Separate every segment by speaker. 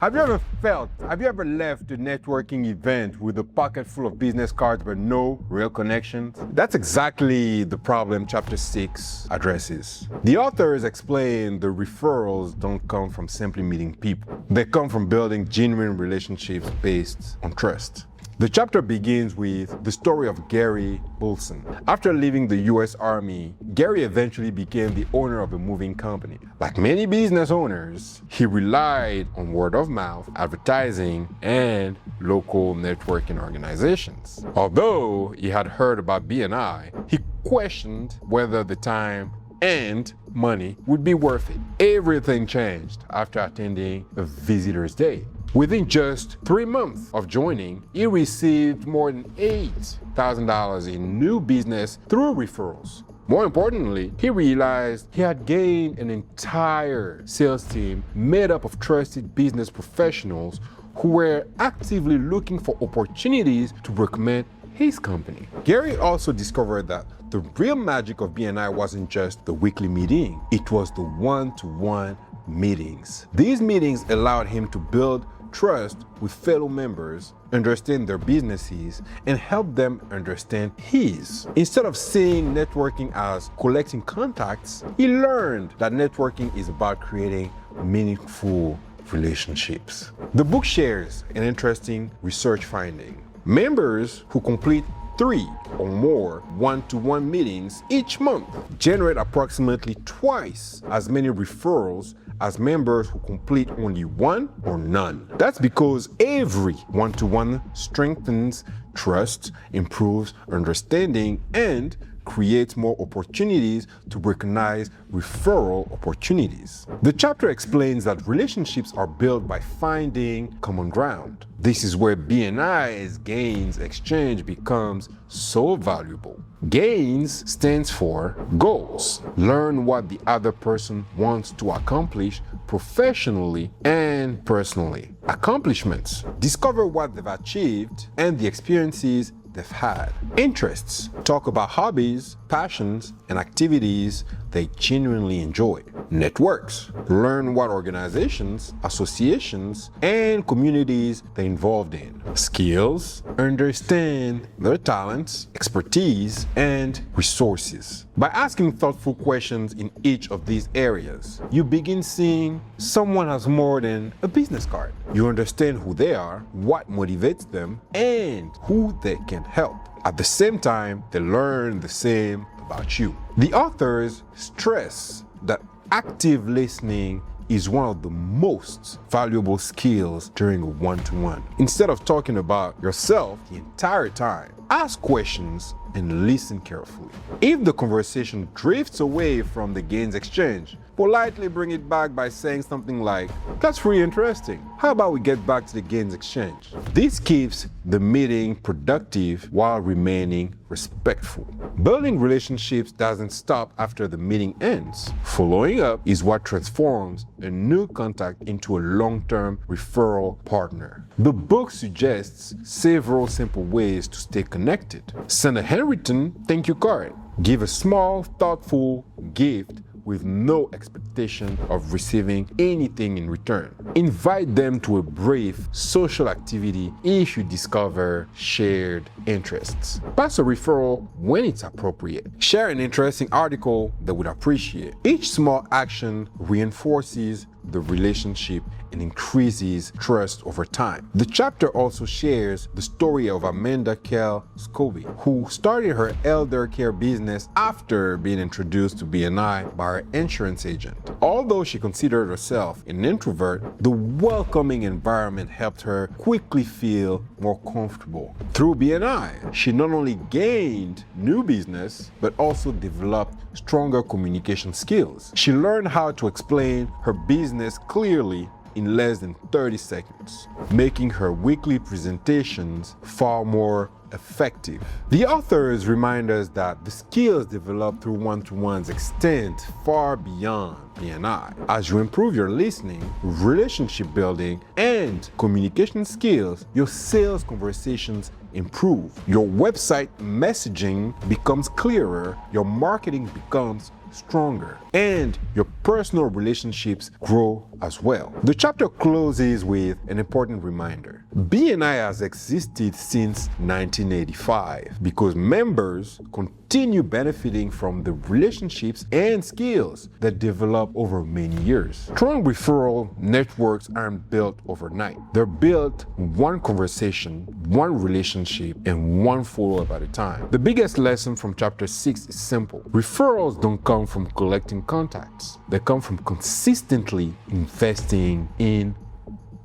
Speaker 1: Have you ever left a networking event with a pocket full of business cards but no real connections? That's exactly the problem Chapter 6 addresses. The authors explain the referrals don't come from simply meeting people. They come from building genuine relationships based on trust. The chapter begins with the story of Gary Wilson. After leaving the US Army, Gary eventually became the owner of a moving company. Like many business owners, he relied on word of mouth, advertising, and local networking organizations. Although he had heard about BNI, he questioned whether the time and money would be worth it. Everything changed after attending a visitor's day. Within just 3 months of joining, he received more than $8,000 in new business through referrals. More importantly, he realized he had gained an entire sales team made up of trusted business professionals who were actively looking for opportunities to recommend his company. Gary also discovered that the real magic of BNI wasn't just the weekly meeting, it was the one-to-one meetings. These meetings allowed him to build trust with fellow members, understand their businesses, and help them understand his. Instead of seeing networking as collecting contacts, he learned that networking is about creating meaningful relationships. The book shares an interesting research finding. Members who complete 3 or more one-to-one meetings each month generate approximately twice as many referrals as members who complete only 1 or none. That's because every one-to-one strengthens trust, improves understanding, and creates more opportunities to recognize referral opportunities. The chapter explains that relationships are built by finding common ground. This is where BNI's gains exchange becomes so valuable. Gains stands for goals. Learn what the other person wants to accomplish professionally and personally. Accomplishments. Discover what they've achieved and the experiences they've had. Interests. Talk about hobbies, passions, and activities they genuinely enjoy. Networks. Learn what organizations, associations, and communities they're involved in. Skills. Understand their talents, expertise, and resources. By asking thoughtful questions in each of these areas, you begin seeing someone has more than a business card. You understand who they are, what motivates them, and who they can help. At the same time, they learn the same about you. The authors stress that active listening is one of the most valuable skills during a one-to-one. Instead of talking about yourself the entire time, ask questions and listen carefully. If the conversation drifts away from the gains exchange, politely bring it back by saying something like, "That's really interesting. How about we get back to the gains exchange?" This keeps the meeting productive while remaining respectful. Building relationships doesn't stop after the meeting ends. Following up is what transforms a new contact into a long-term referral partner. The book suggests several simple ways to stay connected. Send a handwritten thank you card. Give a small, thoughtful gift with no expectation of receiving anything in return. Invite them to a brief social activity if you discover shared interests. Pass a referral when it's appropriate. Share an interesting article they would appreciate. Each small action reinforces the relationship and increases trust over time. The chapter also shares the story of Amanda Kell Scobie, who started her elder care business after being introduced to BNI by her insurance agent. Although she considered herself an introvert, the welcoming environment helped her quickly feel more comfortable. Through BNI, she not only gained new business, but also developed stronger communication skills. She learned how to explain her business clearly in less than 30 seconds, making her weekly presentations far more effective. The authors remind us that the skills developed through one-to-ones extend far beyond BNI. As you improve your listening, relationship building, and communication skills, your sales conversations improve. Your website messaging becomes clearer, your marketing becomes stronger, and your personal relationships grow as well. The chapter closes with an important reminder. BNI has existed since 1985 because members continue benefiting from the relationships and skills that develop over many years. Strong referral networks aren't built overnight. They're built one conversation, one relationship, and one follow-up at a time. The biggest lesson from chapter 6 is simple. Referrals don't come from collecting contacts. They come from consistently investing in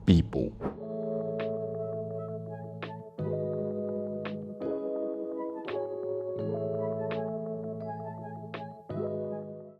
Speaker 1: people.